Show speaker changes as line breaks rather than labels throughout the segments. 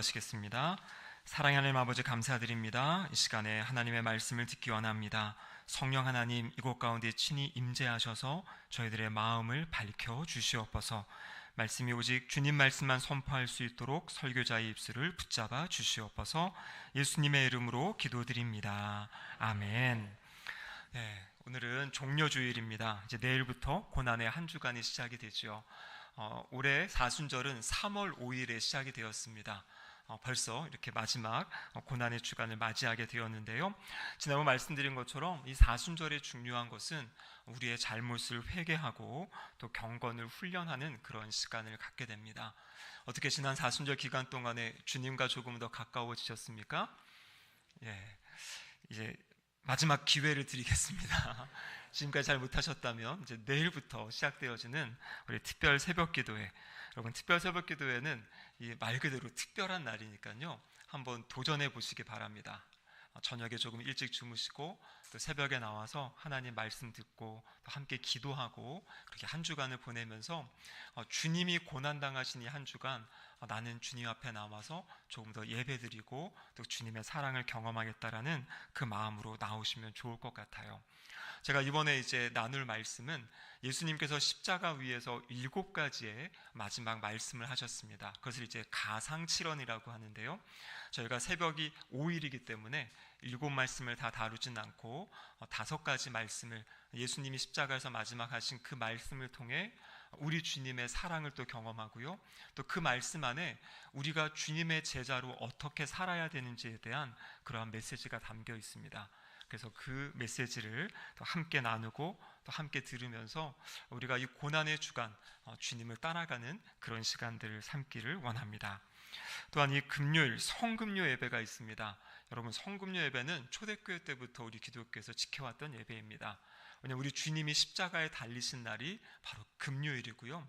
하시겠습니다. 사랑의 하나님 아버지 감사드립니다. 이 시간에 하나님의 말씀을 듣기 원합니다. 성령 하나님 이곳 가운데 친히 임재하셔서 저희들의 마음을 밝혀 주시옵소서. 말씀이 오직 주님 말씀만 선포할 수 있도록 설교자의 입술을 붙잡아 주시옵소서. 예수님의 이름으로 기도드립니다. 아멘. 네, 오늘은 종려주일입니다. 이제 내일부터 고난의 한 주간이 시작이 되죠. 올해 사순절은 3월 5일에 시작이 되었습니다. 벌써 이렇게 마지막 고난의 주간을 맞이하게 되었는데요. 지난번 말씀드린 것처럼 이 사순절의 중요한 것은 우리의 잘못을 회개하고 또 경건을 훈련하는 그런 시간을 갖게 됩니다. 어떻게 지난 사순절 기간 동안에 주님과 조금 더 가까워지셨습니까? 예, 이제 마지막 기회를 드리겠습니다. 지금까지 잘 못하셨다면 이제 내일부터 시작되어지는 우리 특별 새벽기도회, 여러분 특별 새벽기도회는 이 말 그대로 특별한 날이니까요, 한번 도전해 보시기 바랍니다. 저녁에 조금 일찍 주무시고 또 새벽에 나와서 하나님 말씀 듣고 또 함께 기도하고 그렇게 한 주간을 보내면서 주님이 고난당하신 이 한 주간 나는 주님 앞에 나와서 조금 더 예배드리고 또 주님의 사랑을 경험하겠다라는 그 마음으로 나오시면 좋을 것 같아요. 제가 이번에 이제 나눌 말씀은 예수님께서 십자가 위에서 7가지의 마지막 말씀을 하셨습니다. 그것을 이제 가상칠언이라고 하는데요, 저희가 새벽이 5일이기 때문에 7말씀을 다 다루진 않고 5가지 말씀을, 예수님이 십자가에서 마지막 하신 그 말씀을 통해 우리 주님의 사랑을 또 경험하고요, 또 그 말씀 안에 우리가 주님의 제자로 어떻게 살아야 되는지에 대한 그러한 메시지가 담겨 있습니다. 그래서 그 메시지를 또 함께 나누고 또 함께 들으면서 우리가 이 고난의 주간 주님을 따라가는 그런 시간들을 삼기를 원합니다. 또한 이 금요일 성금요 예배가 있습니다. 여러분, 성금요 예배는 초대교회 때부터 우리 기독교에서 지켜왔던 예배입니다. 왜냐하면 우리 주님이 십자가에 달리신 날이 바로 금요일이고요.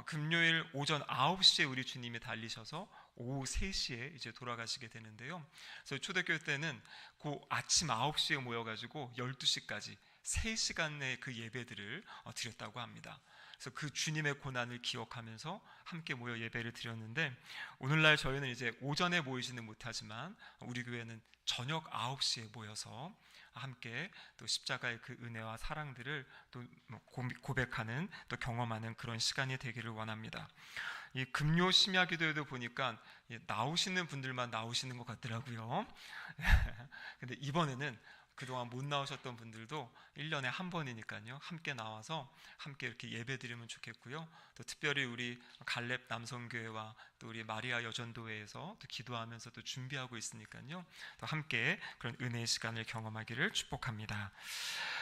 금요일 오전 9시에 우리 주님이 달리셔서 오후 3시에 이제 돌아가시게 되는데요. 그래서 초대교회 때는 그 아침 9시에 모여가지고 12시까지 3시간의 그 예배들을 드렸다고 합니다. 그래서 그 주님의 고난을 기억하면서 함께 모여 예배를 드렸는데, 오늘날 저희는 이제 오전에 모이지는 못하지만 우리 교회는 저녁 9시에 모여서 함께 또 십자가의 그 은혜와 사랑들을 또 고백하는, 또 경험하는 그런 시간이 되기를 원합니다. 이 금요 심야 기도에도 보니까 나오시는 분들만 나오시는 것 같더라고요. 근데 이번에는 그동안 못 나오셨던 분들도 1년에 한 번이니까요, 함께 나와서 함께 이렇게 예배 드리면 좋겠고요. 또 특별히 우리 갈렙 남성교회와 또 우리 마리아 여전도회에서 또 기도하면서 또 준비하고 있으니까요, 또 함께 그런 은혜의 시간을 경험하기를 축복합니다.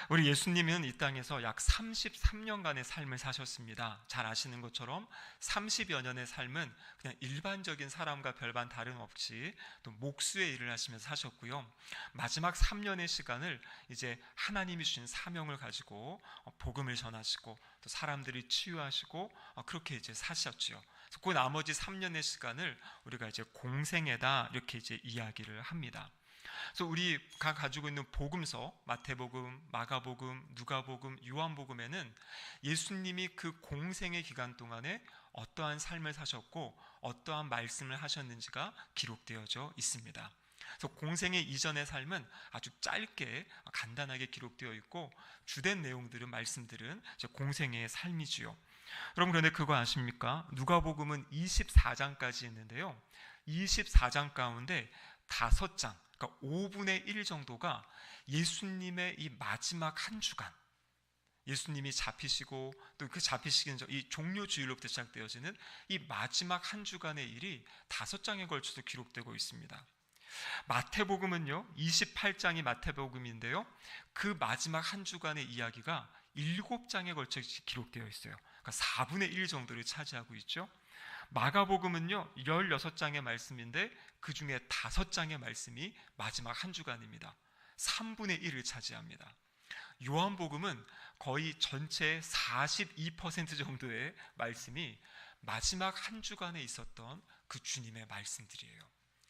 우리 예수님은 이 땅에서 약 33년간의 삶을 사셨습니다. 잘 아시는 것처럼 30여 년의 삶은 그냥 일반적인 사람과 별반 다름없이 또 목수의 일을 하시면서 사셨고요. 마지막 3년의 시간을 이제 하나님이 주신 사명을 가지고 복음을 전하시고 또 사람들이 치유하시고 그렇게 이제 사셨죠. 그 나머지 3년의 시간을 우리가 이제 공생애다 이렇게 이제 이야기를 합니다. 그래서 우리가 가지고 있는 복음서, 마태복음, 마가복음, 누가복음, 요한복음에는 예수님이 그 공생의 기간 동안에 어떠한 삶을 사셨고 어떠한 말씀을 하셨는지가 기록되어져 있습니다. 그래서 공생의 이전의 삶은 아주 짧게 간단하게 기록되어 있고, 주된 내용들은, 말씀들은 공생의 삶이지요. 여러분, 그런데 그거 아십니까? 누가복음은 24장까지 있는데요, 24장 가운데 5장, 그러니까 5분의 1 정도가 예수님의 이 마지막 한 주간, 예수님이 잡히시고 또 그 잡히시는 이 종료주일로부터 시작되어지는 이 마지막 한 주간의 일이 5장에 걸쳐서 기록되고 있습니다. 마태복음은요, 28장이 마태복음인데요, 그 마지막 한 주간의 이야기가 7장에 걸쳐 기록되어 있어요. 그러니까 4분의 1 정도를 차지하고 있죠. 마가복음은요, 16장의 말씀인데 그 중에 5장의 말씀이 마지막 한 주간입니다. 3분의 1을 차지합니다. 요한복음은 거의 전체 42% 정도의 말씀이 마지막 한 주간에 있었던 그 주님의 말씀들이에요.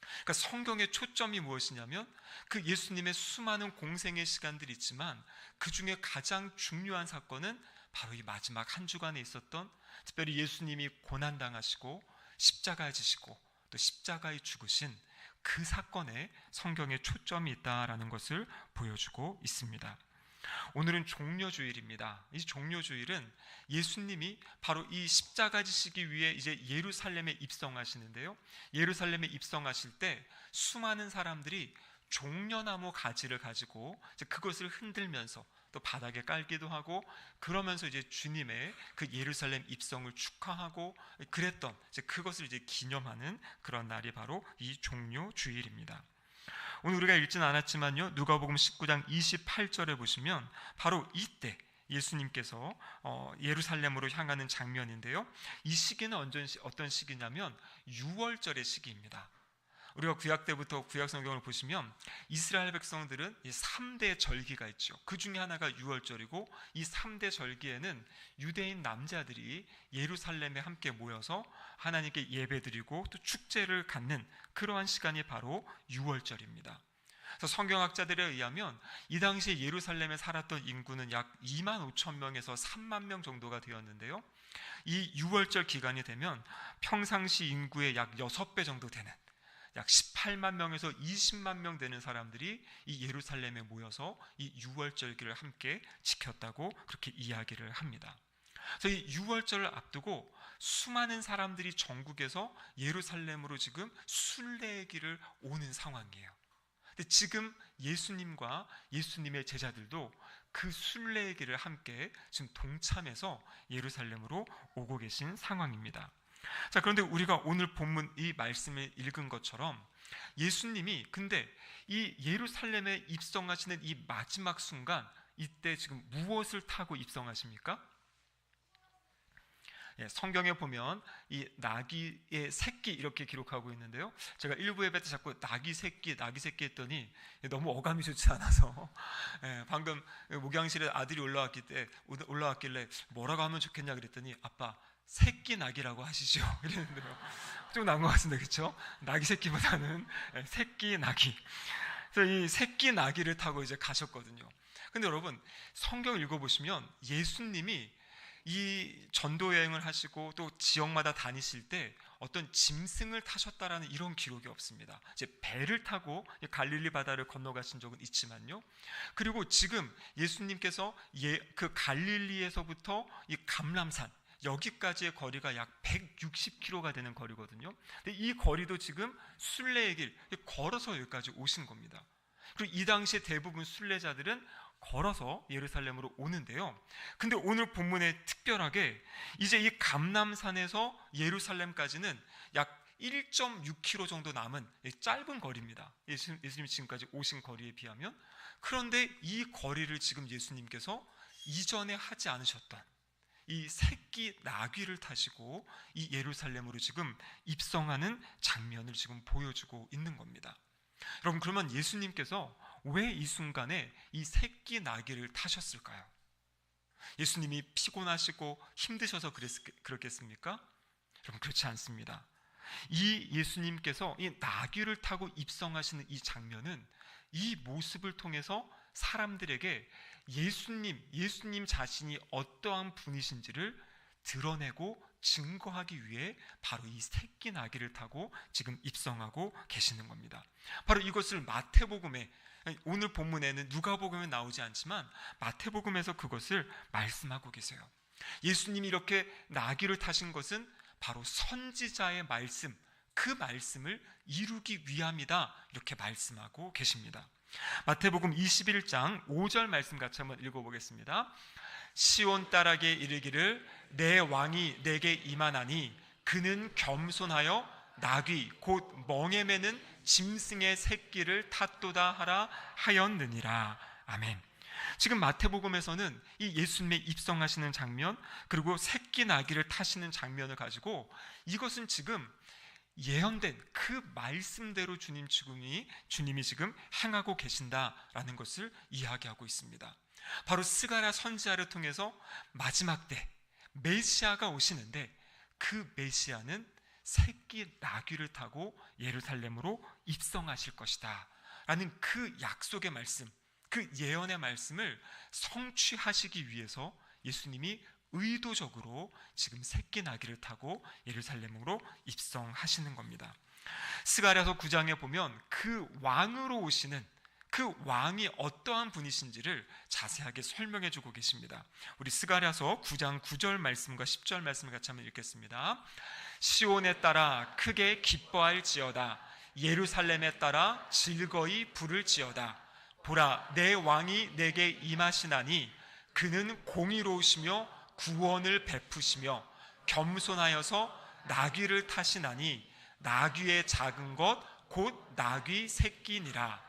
그러니까 성경의 초점이 무엇이냐면 그 예수님의 수많은 공생의 시간들이 있지만 그 중에 가장 중요한 사건은 바로 이 마지막 한 주간에 있었던, 특별히 예수님이 고난당하시고 십자가에 지시고 또 십자가에 죽으신 그 사건에 성경에 초점이 있다라는 것을 보여주고 있습니다. 오늘은 종려주일입니다. 이 종려주일은 예수님이 바로 이 십자가 지시기 위해 이제 예루살렘에 입성하시는데요. 예루살렘에 입성하실 때 수많은 사람들이 종려나무 가지를 가지고 이제 그것을 흔들면서 또 바닥에 깔기도 하고, 그러면서 이제 주님의 그 예루살렘 입성을 축하하고 그랬던, 이제 그것을 이제 기념하는 그런 날이 바로 이 종려주일입니다. 오늘 우리가 읽지는 않았지만요, 누가복음 19장 28절에 보시면 바로 이때 예수님께서 예루살렘으로 향하는 장면인데요. 이 시기는 어떤 시기냐면 6월절의 시기입니다. 우리가 구약 때부터 구약 성경을 보시면 이스라엘 백성들은 이 3대 절기가 있죠. 그 중에 하나가 6월절이고, 이 3대 절기에는 유대인 남자들이 예루살렘에 함께 모여서 하나님께 예배드리고 또 축제를 갖는 그러한 시간이 바로 6월절입니다. 그래서 성경학자들에 의하면 이 당시에 예루살렘에 살았던 인구는 약 2만 5천 명에서 3만 명 정도가 되었는데요. 이 6월절 기간이 되면 평상시 인구의 약 6배 정도 되는 약 18만 명에서 20만 명 되는 사람들이 이 예루살렘에 모여서 이 6월절기를 함께 지켰다고 그렇게 이야기를 합니다. 그래서 이 6월절을 앞두고 수많은 사람들이 전국에서 예루살렘으로 지금 순례의 길을 오는 상황이에요. 근데 지금 예수님과 예수님의 제자들도 그 순례의 길을 함께 지금 동참해서 예루살렘으로 오고 계신 상황입니다. 자, 그런데 우리가 오늘 본문 이 말씀을 읽은 것처럼 예수님이 근데 이 예루살렘에 입성하시는 이 마지막 순간, 이때 지금 무엇을 타고 입성하십니까? 성경에 보면 이 나귀의 새끼 이렇게 기록하고 있는데요. 제가 일부 예배 때 자꾸 나귀 새끼 했더니 너무 어감이 좋지 않아서 방금 목양실에 아들이 올라왔길래 뭐라고 하면 좋겠냐 그랬더니 아빠 새끼 나귀라고 하시죠 이랬는데요. 좀 나은 것 같은데, 그렇죠? 나귀 새끼보다는 새끼 나귀. 그래서 이 새끼 나귀를 타고 이제 가셨거든요. 근데 여러분, 성경 읽어보시면 예수님이 이 전도 여행을 하시고 또 지역마다 다니실 때 어떤 짐승을 타셨다라는 이런 기록이 없습니다. 이제 배를 타고 갈릴리 바다를 건너가신 적은 있지만요. 그리고 지금 예수님께서 그 갈릴리에서부터 이 감람산 여기까지의 거리가 약 160km가 되는 거리거든요. 근데 이 거리도 지금 순례의 길, 걸어서 여기까지 오신 겁니다. 그리고 이 당시에 대부분 순례자들은 걸어서 예루살렘으로 오는데요. 근데 오늘 본문에 특별하게 이제 이 감람산에서 예루살렘까지는 약 1.6km 정도 남은 짧은 거리입니다. 예수님이 지금까지 오신 거리에 비하면. 그런데 이 거리를 지금 예수님께서 이전에 하지 않으셨던 이 새끼 나귀를 타시고 이 예루살렘으로 지금 입성하는 장면을 지금 보여주고 있는 겁니다. 여러분, 그러면 예수님께서 왜 이 순간에 이 새끼 나귀를 타셨을까요? 예수님이 피곤하시고 힘드셔서 그렇겠습니까? 여러분, 그렇지 않습니다. 이 예수님께서 이 나귀를 타고 입성하시는 이 장면은 이 모습을 통해서 사람들에게 예수님 자신이 어떠한 분이신지를 드러내고 증거하기 위해 바로 이 새끼 나귀를 타고 지금 입성하고 계시는 겁니다. 바로 이것을 마태복음에, 오늘 본문에는 누가복음에 나오지 않지만 마태복음에서 그것을 말씀하고 계세요. 예수님이 이렇게 나귀를 타신 것은 바로 선지자의 말씀, 그 말씀을 이루기 위함이다, 이렇게 말씀하고 계십니다. 마태복음 21장 5절 말씀 같이 한번 읽어보겠습니다. 시온 딸에게 이르기를 내 왕이 내게 임하나니 그는 겸손하여 나귀 곧 멍에 매는 짐승의 새끼를 탔도다 하라 하였느니라. 아멘. 지금 마태복음에서는 이 예수님의 입성하시는 장면, 그리고 새끼 나귀를 타시는 장면을 가지고 이것은 지금 예언된 그 말씀대로 주님이 지금 행하고 계신다라는 것을 이야기하고 있습니다. 바로 스가랴 선지자를 통해서 마지막 때 메시아가 오시는데 그 메시아는 새끼 나귀를 타고 예루살렘으로 입성하실 것이다 라는 그 약속의 말씀, 그 예언의 말씀을 성취하시기 위해서 예수님이 의도적으로 지금 새끼 나귀를 타고 예루살렘으로 입성하시는 겁니다. 스가랴서 9장에 보면 그 왕으로 오시는 그 왕이 어떠한 분이신지를 자세하게 설명해 주고 계십니다. 우리 스가랴서 9장 9절 말씀과 10절 말씀을 같이 한번 읽겠습니다. 시온에 따라 크게 기뻐할지어다. 예루살렘에 따라 즐거이 부를지어다. 보라, 내 왕이 내게 임하시나니 그는 공의로우시며 구원을 베푸시며 겸손하여서 나귀를 타시나니 나귀의 작은 것 곧 나귀 새끼니라.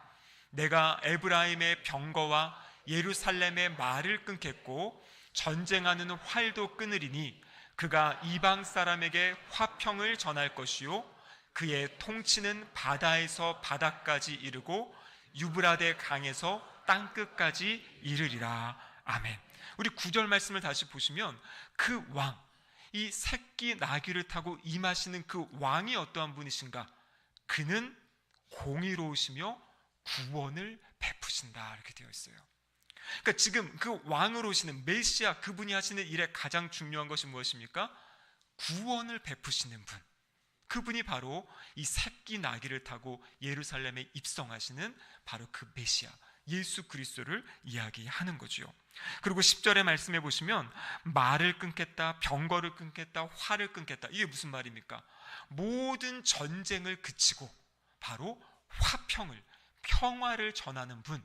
내가 에브라임의 병거와 예루살렘의 말을 끊겠고 전쟁하는 활도 끊으리니 그가 이방 사람에게 화평을 전할 것이요 그의 통치는 바다에서 바다까지 이르고 유브라데 강에서 땅끝까지 이르리라. 아멘. 우리 9절 말씀을 다시 보시면 그 왕, 이 새끼 나귀를 타고 임하시는 그 왕이 어떠한 분이신가? 그는 공의로우시며 구원을 베푸신다, 이렇게 되어 있어요. 그러니까 지금 그 왕으로 오시는 메시아, 그분이 하시는 일의 가장 중요한 것이 무엇입니까? 구원을 베푸시는 분. 그분이 바로 이 새끼 나귀를 타고 예루살렘에 입성하시는 바로 그 메시아 예수 그리스도를 이야기하는 거죠. 그리고 10절의 말씀해 보시면 말을 끊겠다, 병거를 끊겠다, 활을 끊겠다. 이게 무슨 말입니까? 모든 전쟁을 그치고 바로 화평을, 평화를 전하는 분,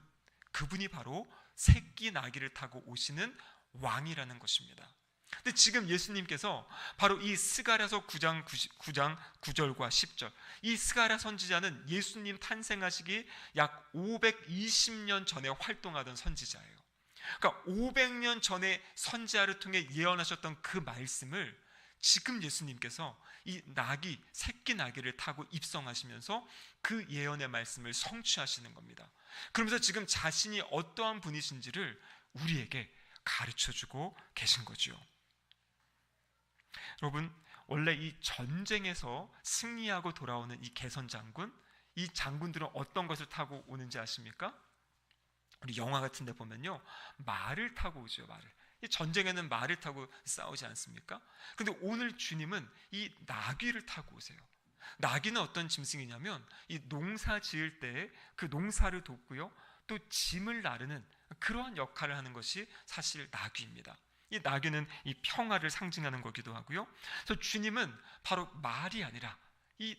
그분이 바로 새끼 나귀를 타고 오시는 왕이라는 것입니다. 근데 지금 예수님께서 바로 이 스가랴서 9장 9절과 10절, 이 스가랴 선지자는 예수님 탄생하시기 약 520년 전에 활동하던 선지자예요. 그러니까 500년 전에 선지자를 통해 예언하셨던 그 말씀을 지금 예수님께서 이 나귀, 새끼 나귀를 타고 입성하시면서 그 예언의 말씀을 성취하시는 겁니다. 그러면서 지금 자신이 어떠한 분이신지를 우리에게 가르쳐주고 계신 거죠. 여러분, 원래 이 전쟁에서 승리하고 돌아오는 이 개선 장군, 이 장군들은 어떤 것을 타고 오는지 아십니까? 우리 영화 같은 데 보면요, 말을 타고 오죠. 말을. 이 전쟁에는 말을 타고 싸우지 않습니까? 근데 오늘 주님은 이 나귀를 타고 오세요. 나귀는 어떤 짐승이냐면 이 농사 지을 때 그 농사를 돕고요, 또 짐을 나르는 그러한 역할을 하는 것이 사실 나귀입니다. 이 나귀는 이 평화를 상징하는 거기도 하고요. 그래서 주님은 바로 말이 아니라 이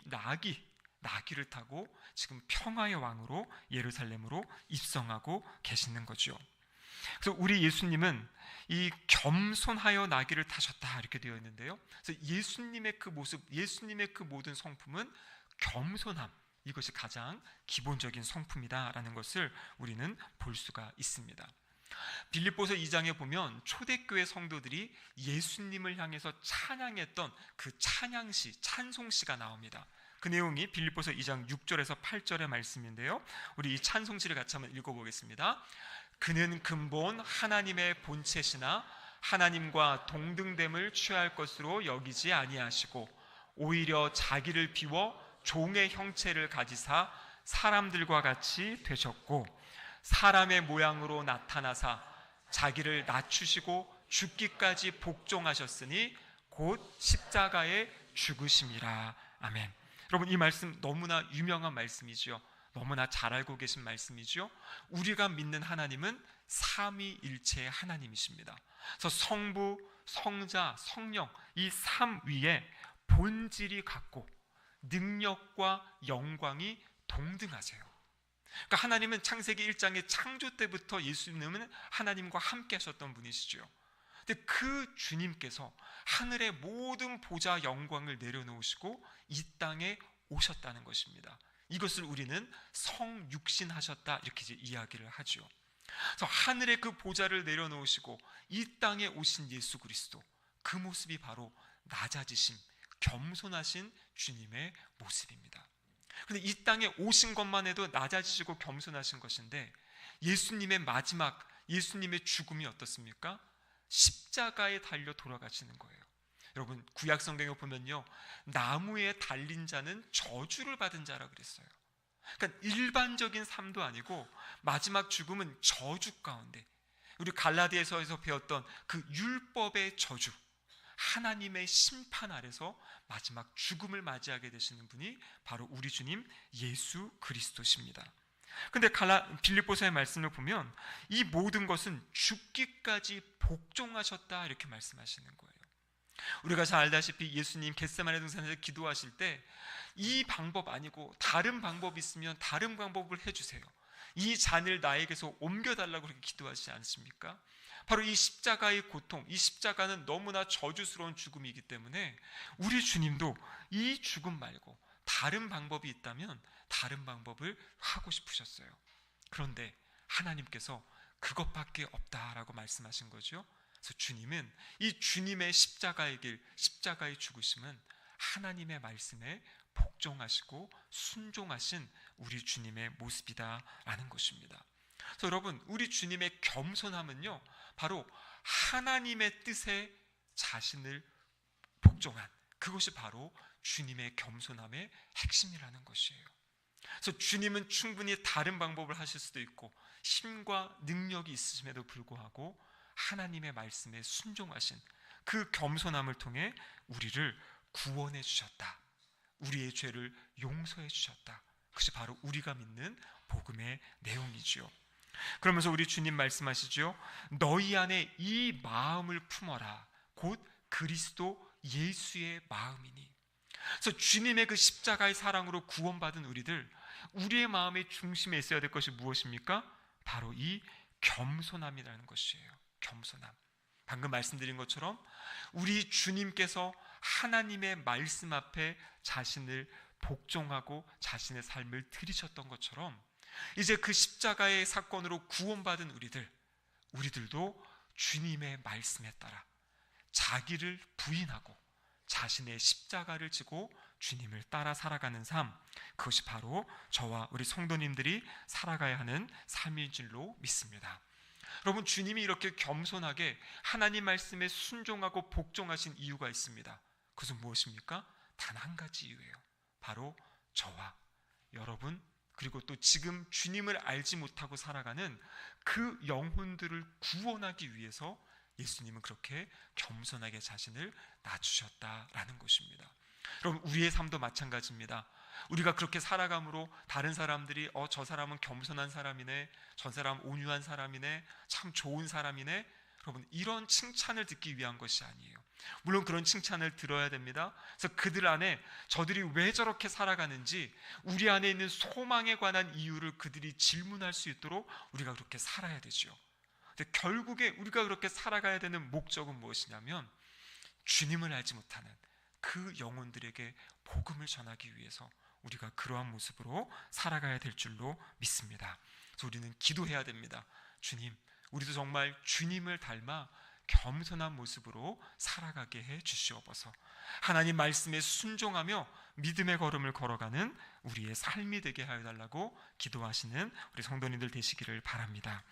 나귀를 타고 지금 평화의 왕으로 예루살렘으로 입성하고 계시는 거죠. 그래서 우리 예수님은 이 겸손하여 나귀를 타셨다, 이렇게 되어 있는데요. 그래서 예수님의 그 모습, 예수님의 그 모든 성품은 겸손함, 이것이 가장 기본적인 성품이다라는 것을 우리는 볼 수가 있습니다. 빌립보서 2장에 보면 초대교회 성도들이 예수님을 향해서 찬양했던 그 찬양시, 찬송시가 나옵니다. 그 내용이 빌립보서 2장 6절에서 8절의 말씀인데요, 우리 이 찬송시를 같이 한번 읽어보겠습니다. 그는 근본 하나님의 본체시나 하나님과 동등됨을 취할 것으로 여기지 아니하시고 오히려 자기를 비워 종의 형체를 가지사 사람들과 같이 되셨고 사람의 모양으로 나타나사 자기를 낮추시고 죽기까지 복종하셨으니 곧 십자가에 죽으심이라. 아멘. 여러분, 이 말씀 너무나 유명한 말씀이죠. 너무나 잘 알고 계신 말씀이죠. 우리가 믿는 하나님은 삼위일체의 하나님이십니다. 그래서 성부, 성자, 성령, 이 삼 위에 본질이 같고 능력과 영광이 동등하세요. 그러니까 하나님은 창세기 1장의 창조 때부터 예수님은 하나님과 함께 하셨던 분이시죠. 근데 그 주님께서 하늘의 모든 보좌 영광을 내려놓으시고 이 땅에 오셨다는 것입니다. 이것을 우리는 성육신하셨다, 이렇게 이제 이야기를 하죠. 그래서 하늘의 그 보좌를 내려놓으시고 이 땅에 오신 예수 그리스도, 그 모습이 바로 낮아지심, 겸손하신 주님의 모습입니다. 그런데 이 땅에 오신 것만 해도 낮아지시고 겸손하신 것인데 예수님의 마지막, 예수님의 죽음이 어떻습니까? 십자가에 달려 돌아가시는 거예요. 여러분, 구약 성경에 보면요, 나무에 달린 자는 저주를 받은 자라 그랬어요. 그러니까 일반적인 삶도 아니고 마지막 죽음은 저주 가운데, 우리 갈라디아서에서 배웠던 그 율법의 저주, 하나님의 심판 아래서 마지막 죽음을 맞이하게 되시는 분이 바로 우리 주님 예수 그리스도십니다. 근데 빌립보서의 말씀을 보면 이 모든 것은 죽기까지 복종하셨다 이렇게 말씀하시는 거예요. 우리가 잘 알다시피 예수님 겟세마네 동산에서 기도하실 때 이 방법 아니고 다른 방법이 있으면 다른 방법을 해주세요, 이 잔을 나에게서 옮겨달라고 그렇게 기도하시지 않습니까? 바로 이 십자가의 고통, 이 십자가는 너무나 저주스러운 죽음이기 때문에 우리 주님도 이 죽음 말고 다른 방법이 있다면 다른 방법을 하고 싶으셨어요. 그런데 하나님께서 그것밖에 없다라고 말씀하신 거죠. 그래서 주님은 이 주님의 십자가의 길, 십자가의 죽으심은 하나님의 말씀에 복종하시고 순종하신 우리 주님의 모습이다라는 것입니다. 그래서 여러분, 우리 주님의 겸손함은요, 바로 하나님의 뜻에 자신을 복종한, 그것이 바로 주님의 겸손함의 핵심이라는 것이에요. 그래서 주님은 충분히 다른 방법을 하실 수도 있고 힘과 능력이 있으심에도 불구하고 하나님의 말씀에 순종하신 그 겸손함을 통해 우리를 구원해 주셨다, 우리의 죄를 용서해 주셨다. 그것이 바로 우리가 믿는 복음의 내용이지요. 그러면서 우리 주님 말씀하시죠. 너희 안에 이 마음을 품어라, 곧 그리스도 예수의 마음이니. 그래서 주님의 그 십자가의 사랑으로 구원받은 우리의 마음의 중심에 있어야 될 것이 무엇입니까? 바로 이 겸손함이라는 것이에요. 겸손함. 방금 말씀드린 것처럼 우리 주님께서 하나님의 말씀 앞에 자신을 복종하고 자신의 삶을 드리셨던 것처럼 이제 그 십자가의 사건으로 구원받은 우리들도 주님의 말씀에 따라 자기를 부인하고 자신의 십자가를 지고 주님을 따라 살아가는 삶, 그것이 바로 저와 우리 성도님들이 살아가야 하는 삶인 줄로 믿습니다. 여러분, 주님이 이렇게 겸손하게 하나님 말씀에 순종하고 복종하신 이유가 있습니다. 그것은 무엇입니까? 단 한 가지 이유예요. 바로 저와 여러분, 그리고 또 지금 주님을 알지 못하고 살아가는 그 영혼들을 구원하기 위해서 예수님은 그렇게 겸손하게 자신을 낮추셨다라는 것입니다. 여러분, 우리의 삶도 마찬가지입니다. 우리가 그렇게 살아감으로 다른 사람들이 저 사람은 겸손한 사람이네, 저 사람 온유한 사람이네, 참 좋은 사람이네, 여러분, 이런 칭찬을 듣기 위한 것이 아니에요. 물론 그런 칭찬을 들어야 됩니다. 그래서 그들 안에 저들이 왜 저렇게 살아가는지, 우리 안에 있는 소망에 관한 이유를 그들이 질문할 수 있도록 우리가 그렇게 살아야 되죠. 근데 결국에 우리가 그렇게 살아가야 되는 목적은 무엇이냐면 주님을 알지 못하는 그 영혼들에게 복음을 전하기 위해서 우리가 그러한 모습으로 살아가야 될 줄로 믿습니다. 그래서 우리는 기도해야 됩니다. 주님, 우리도 정말 주님을 닮아 겸손한 모습으로 살아가게 해 주시옵소서. 하나님 말씀에 순종하며 믿음의 걸음을 걸어가는 우리의 삶이 되게 하여 달라고 기도하시는 우리 성도님들 되시기를 바랍니다.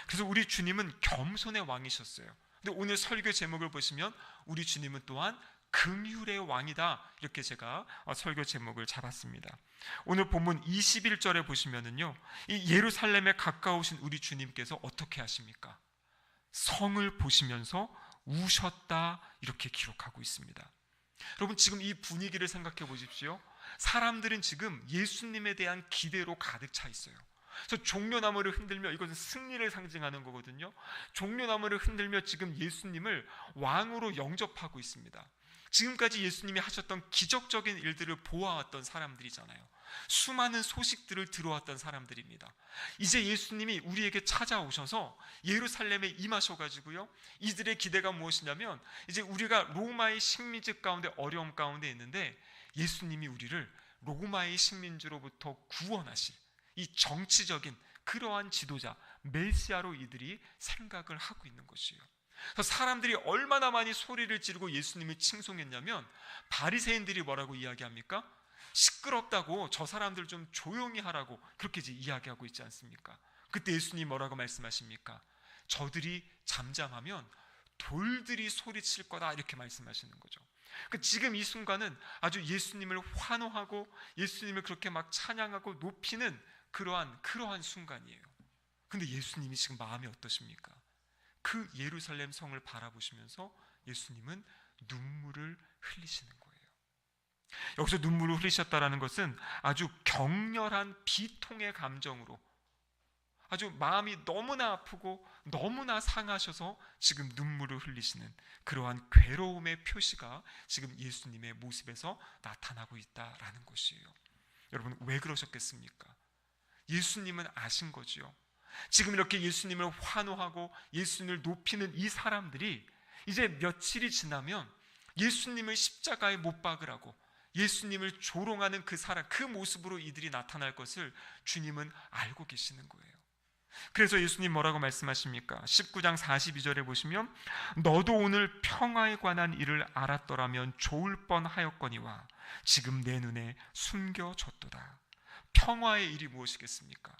그래서 우리 주님은 겸손의 왕이셨어요. 근데 오늘 설교 제목을 보시면 우리 주님은 또한 긍휼의 왕이다, 이렇게 제가 설교 제목을 잡았습니다. 오늘 본문 21절에 보시면은요, 이 예루살렘에 가까우신 우리 주님께서 어떻게 하십니까? 성을 보시면서 우셨다, 이렇게 기록하고 있습니다. 여러분, 지금 이 분위기를 생각해 보십시오. 사람들은 지금 예수님에 대한 기대로 가득 차 있어요. 그래서 종려나무를 흔들며, 이것은 승리를 상징하는 거거든요. 종려나무를 흔들며 지금 예수님을 왕으로 영접하고 있습니다. 지금까지 예수님이 하셨던 기적적인 일들을 보아왔던 사람들이잖아요. 수많은 소식들을 들어왔던 사람들입니다. 이제 예수님이 우리에게 찾아오셔서 예루살렘에 임하셔가지고요, 이들의 기대가 무엇이냐면 이제 우리가 로마의 식민지 가운데 어려움 가운데 있는데 예수님이 우리를 로마의 식민지로부터 구원하실 이 정치적인 그러한 지도자 메시아로 이들이 생각을 하고 있는 것이에요. 그래서 사람들이 얼마나 많이 소리를 지르고 예수님을 칭송했냐면 바리새인들이 뭐라고 이야기합니까? 시끄럽다고, 저 사람들 좀 조용히 하라고 그렇게 이야기하고 있지 않습니까? 그때 예수님이 뭐라고 말씀하십니까? 저들이 잠잠하면 돌들이 소리칠 거다, 이렇게 말씀하시는 거죠. 지금 이 순간은 아주 예수님을 환호하고 예수님을 그렇게 막 찬양하고 높이는 그러한 순간이에요. 근데 예수님이 지금 마음이 어떠십니까? 그 예루살렘 성을 바라보시면서 예수님은 눈물을 흘리시는 거예요. 여기서 눈물을 흘리셨다라는 것은 아주 격렬한 비통의 감정으로, 아주 마음이 너무나 아프고 너무나 상하셔서 지금 눈물을 흘리시는 그러한 괴로움의 표시가 지금 예수님의 모습에서 나타나고 있다라는 것이에요. 여러분, 왜 그러셨겠습니까? 예수님은 아신 거지요. 지금 이렇게 예수님을 환호하고 예수님을 높이는 이 사람들이 이제 며칠이 지나면 예수님을 십자가에 못 박으라고 예수님을 조롱하는 그 사람, 그 모습으로 이들이 나타날 것을 주님은 알고 계시는 거예요. 그래서 예수님 뭐라고 말씀하십니까? 19장 42절에 보시면 너도 오늘 평화에 관한 일을 알았더라면 좋을 뻔하였거니와 지금 내 눈에 숨겨졌도다. 평화의 일이 무엇이겠습니까?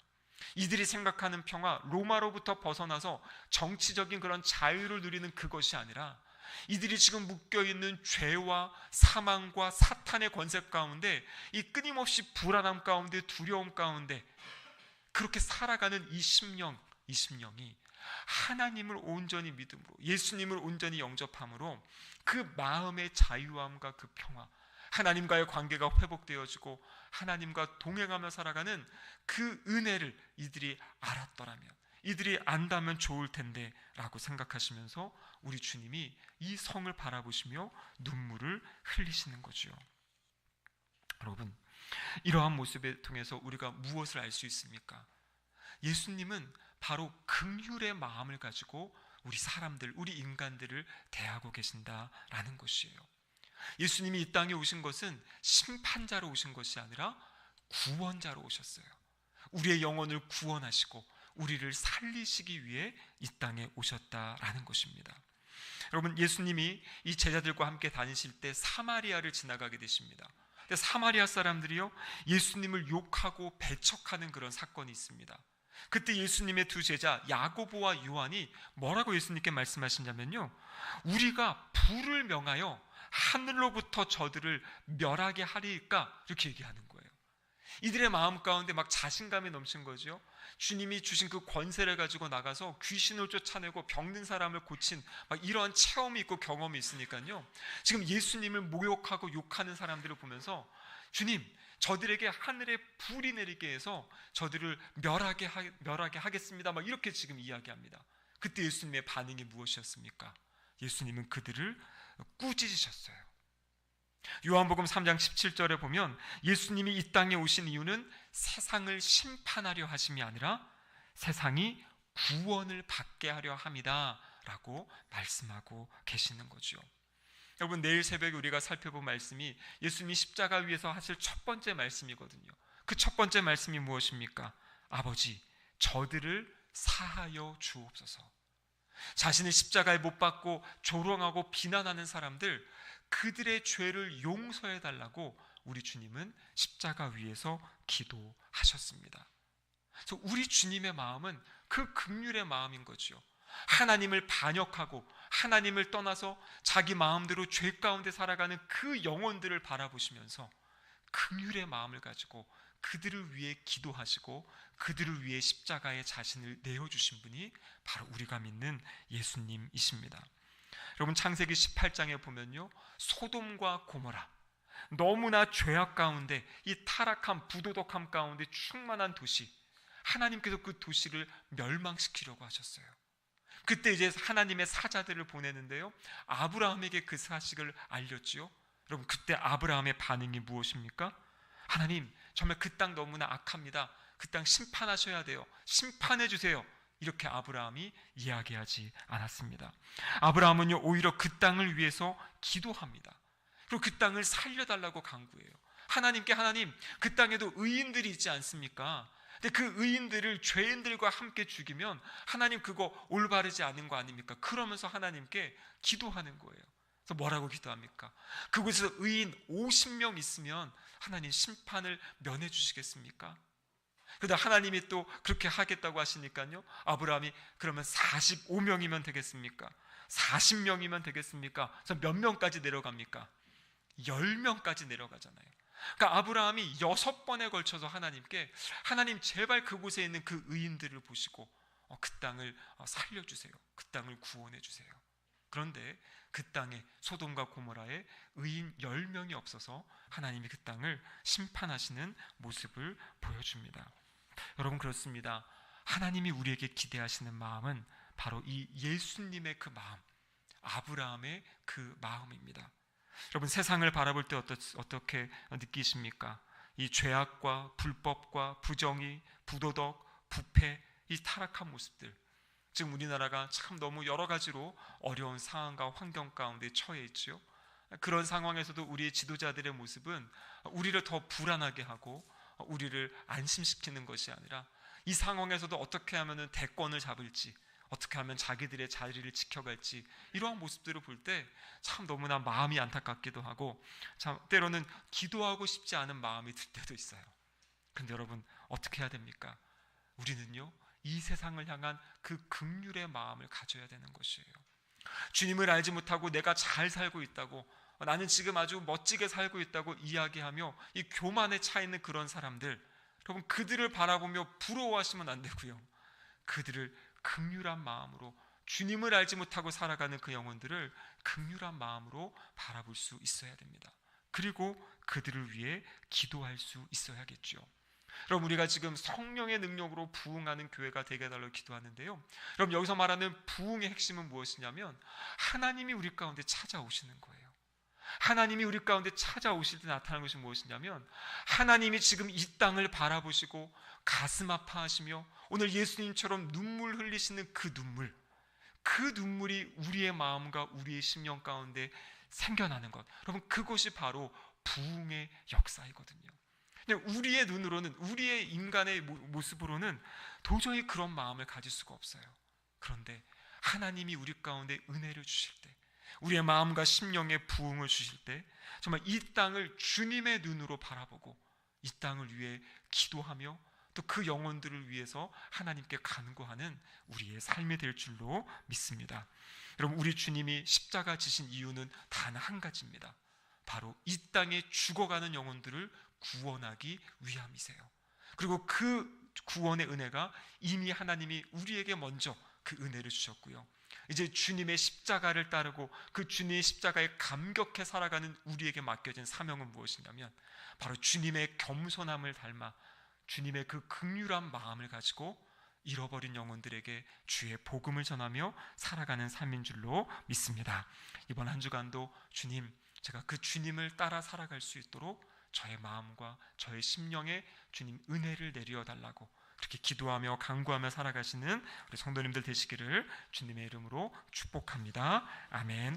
이들이 생각하는 평화, 로마로부터 벗어나서 정치적인 그런 자유를 누리는 그것이 아니라 이들이 지금 묶여있는 죄와 사망과 사탄의 권세 가운데, 이 끊임없이 불안함 가운데, 두려움 가운데 그렇게 살아가는 이 심령이 하나님을 온전히 믿음으로, 예수님을 온전히 영접함으로 그 마음의 자유함과 그 평화, 하나님과의 관계가 회복되어지고 하나님과 동행하며 살아가는 그 은혜를 이들이 알았더라면, 이들이 안다면 좋을 텐데 라고 생각하시면서 우리 주님이 이 성을 바라보시며 눈물을 흘리시는 거죠. 여러분, 이러한 모습을 통해서 우리가 무엇을 알 수 있습니까? 예수님은 바로 긍휼의 마음을 가지고 우리 사람들, 우리 인간들을 대하고 계신다라는 것이에요. 예수님이 이 땅에 오신 것은 심판자로 오신 것이 아니라 구원자로 오셨어요. 우리의 영혼을 구원하시고 우리를 살리시기 위해 이 땅에 오셨다라는 것입니다. 여러분, 예수님이 이 제자들과 함께 다니실 때 사마리아를 지나가게 되십니다. 근데 사마리아 사람들이요, 예수님을 욕하고 배척하는 그런 사건이 있습니다. 그때 예수님의 두 제자 야고보와 요한이 뭐라고 예수님께 말씀하시냐면요, 우리가 불을 명하여 하늘로부터 저들을 멸하게 하리일까, 이렇게 얘기하는 거예요. 이들의 마음 가운데 막 자신감이 넘친 거죠. 주님이 주신 그 권세를 가지고 나가서 귀신을 쫓아내고 병든 사람을 고친 막 이러한 체험이 있고 경험이 있으니까요, 지금 예수님을 모욕하고 욕하는 사람들을 보면서 주님, 저들에게 하늘에 불이 내리게 해서 저들을 멸하게 하겠습니다, 막 이렇게 지금 이야기합니다. 그때 예수님의 반응이 무엇이었습니까? 예수님은 그들을 꾸짖으셨어요. 요한복음 3장 17절에 보면 예수님이 이 땅에 오신 이유는 세상을 심판하려 하심이 아니라 세상이 구원을 받게 하려 함이다 라고 말씀하고 계시는 거죠. 여러분, 내일 새벽에 우리가 살펴본 말씀이 예수님이 십자가 위에서 하실 첫 번째 말씀이거든요. 그 첫 번째 말씀이 무엇입니까? 아버지, 저들을 사하여 주옵소서. 자신을 십자가에 못 박고 조롱하고 비난하는 사람들, 그들의 죄를 용서해 달라고 우리 주님은 십자가 위에서 기도하셨습니다. 그래서 우리 주님의 마음은 그 긍휼의 마음인 거죠. 하나님을 반역하고 하나님을 떠나서 자기 마음대로 죄 가운데 살아가는 그 영혼들을 바라보시면서 긍휼의 마음을 가지고 그들을 위해 기도하시고 그들을 위해 십자가에 자신을 내어주신 분이 바로 우리가 믿는 예수님이십니다. 여러분, 창세기 18장에 보면요, 소돔과 고모라, 너무나 죄악 가운데, 이 타락함, 부도덕함 가운데 충만한 도시, 하나님께서 그 도시를 멸망시키려고 하셨어요. 그때 이제 하나님의 사자들을 보내는데요, 아브라함에게 그 사실을 알렸지요. 여러분, 그때 아브라함의 반응이 무엇입니까? 하나님, 정말 그 땅 너무나 악합니다. 그 땅 심판하셔야 돼요. 심판해 주세요. 이렇게 아브라함이 이야기하지 않았습니다. 아브라함은요, 오히려 그 땅을 위해서 기도합니다. 그리고 그 땅을 살려달라고 간구해요. 하나님께, 하나님, 그 땅에도 의인들이 있지 않습니까? 근데 그 의인들을 죄인들과 함께 죽이면 하나님 그거 올바르지 않은 거 아닙니까? 그러면서 하나님께 기도하는 거예요. 그래서 뭐라고 기도합니까? 그곳에서 의인 50명 있으면 하나님 심판을 면해 주시겠습니까? 그런데 하나님이 또 그렇게 하겠다고 하시니까요, 아브라함이 그러면 45명이면 되겠습니까? 40명이면 되겠습니까? 그래서 몇 명까지 내려갑니까? 10명까지 내려가잖아요. 그러니까 아브라함이 6번에 걸쳐서 하나님께, 하나님 제발 그곳에 있는 그 의인들을 보시고 그 땅을 살려주세요. 그 땅을 구원해 주세요. 그런데 그 땅에 소돔과 고모라에 의인 10명이 없어서 하나님이 그 땅을 심판하시는 모습을 보여줍니다. 여러분, 그렇습니다. 하나님이 우리에게 기대하시는 마음은 바로 이 예수님의 그 마음, 아브라함의 그 마음입니다. 여러분, 세상을 바라볼 때 어떻게 느끼십니까? 이 죄악과 불법과 부정의, 부도덕, 부패, 이 타락한 모습들, 지금 우리나라가 참 너무 여러 가지로 어려운 상황과 환경 가운데 처해 있죠. 그런 상황에서도 우리의 지도자들의 모습은 우리를 더 불안하게 하고 우리를 안심시키는 것이 아니라 이 상황에서도 어떻게 하면 대권을 잡을지, 어떻게 하면 자기들의 자리를 지켜갈지, 이러한 모습들을 볼 때 참 너무나 마음이 안타깝기도 하고, 참 때로는 기도하고 싶지 않은 마음이 들 때도 있어요. 그런데 여러분, 어떻게 해야 됩니까? 우리는요, 이 세상을 향한 그 긍휼의 마음을 가져야 되는 것이에요. 주님을 알지 못하고 내가 잘 살고 있다고, 나는 지금 아주 멋지게 살고 있다고 이야기하며 이 교만에 차 있는 그런 사람들, 여러분, 그들을 바라보며 부러워하시면 안 되고요, 그들을 긍휼한 마음으로, 주님을 알지 못하고 살아가는 그 영혼들을 긍휼한 마음으로 바라볼 수 있어야 됩니다. 그리고 그들을 위해 기도할 수 있어야겠죠. 여러분, 우리가 지금 성령의 능력으로 부흥하는 교회가 되게 해달라고 기도하는데요, 여러분, 여기서 말하는 부흥의 핵심은 무엇이냐면 하나님이 우리 가운데 찾아오시는 거예요. 하나님이 우리 가운데 찾아오실 때 나타나는 것이 무엇이냐면, 하나님이 지금 이 땅을 바라보시고 가슴 아파하시며 오늘 예수님처럼 눈물 흘리시는 그 눈물이 우리의 마음과 우리의 심령 가운데 생겨나는 것, 여러분, 그것이 바로 부흥의 역사이거든요. 우리의 눈으로는, 우리의 인간의 모습으로는 도저히 그런 마음을 가질 수가 없어요. 그런데 하나님이 우리 가운데 은혜를 주실 때, 우리의 마음과 심령에 부흥을 주실 때, 정말 이 땅을 주님의 눈으로 바라보고 이 땅을 위해 기도하며 또 그 영혼들을 위해서 하나님께 간구하는 우리의 삶이 될 줄로 믿습니다. 여러분, 우리 주님이 십자가 지신 이유는 단 한 가지입니다. 바로 이 땅에 죽어가는 영혼들을 구원하기 위함이세요. 그리고 그 구원의 은혜가 이미 하나님이 우리에게 먼저 그 은혜를 주셨고요, 이제 주님의 십자가를 따르고 그 주님의 십자가에 감격해 살아가는 우리에게 맡겨진 사명은 무엇이냐면, 바로 주님의 겸손함을 닮아 주님의 그 긍휼한 마음을 가지고 잃어버린 영혼들에게 주의 복음을 전하며 살아가는 삶인 줄로 믿습니다. 이번 한 주간도 주님, 제가 그 주님을 따라 살아갈 수 있도록 저의 마음과 저의 심령에 주님 은혜를 내려 달라고 그렇게 기도하며 간구하며 살아가시는 우리 성도님들 되시기를 주님의 이름으로 축복합니다. 아멘.